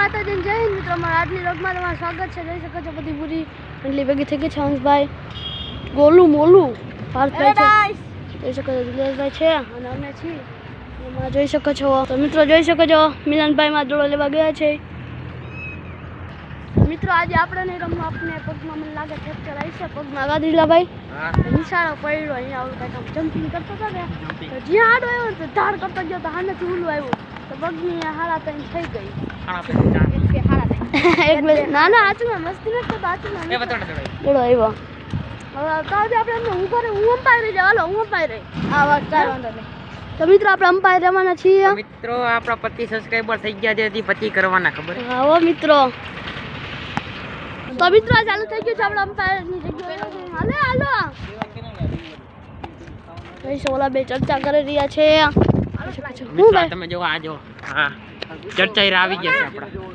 માતાજી જય હિન્દ મિત્રો, મારા આજની વ્લોગમાં તમારું સ્વાગત છે. જોઈ શકો છો બધી પૂરી મંડળી ભેગી થઈ ગઈ છે. હંસભાઈ, ગોલું મોલું, ભારતભાઈ છે, જોઈ શકો છો દિલેશભાઈ છે અને અમે છીએ. એમાં જોઈ શકો છો તો મિત્રો જોઈ શકો છો મિલનભાઈ માં દોડો લેવા ગયા છે. મિત્રો આજે આપણે નહીં રમવું, આપણે પગમાં મને લાગે ફ્રેક્ચર આવી છે પગમાં. ગાદરીલાભાઈ નિશાળો પડ્યો અહીંયા આવું કાંઈક જમ્પિંગ કરતો હતો ને, તો જ્યાં આડો આવ્યો તો ધાર કરતો ગયો તો હાનેથી ઊલું આવ્યું તો પગની હાડા ત્રણ થઈ ગઈ. ના ના આચુમાં મસ્તી નથી કરતો, આચુમાં દોડો આવ્યો. હવે કાવજે આપણે હું અમ્પાયર રહી જાવ. હાલો હું અમ્પાયર રહી. હા વાત કાંઈ વાંધો નહીં. તો મિત્રો આપણે અમ્પાયર રહેવાના છીએ. મિત્રો આપણા 25 સબસ્ક્રાઇબર થઈ ગયા છે, હજી 25 કરવાના ખબર. હા હો મિત્રો. તો મિત્રો ચાલુ થઈ ગયું છે આપણે અમ્પાયરની જગ્યાએ. હાલે હાલો ભાઈ ઓલા બે ચર્ચા કરી રહ્યા છે. મિત્રો તમે જો આ જો હા ચર્ચા આવી ગયા છે આપણા.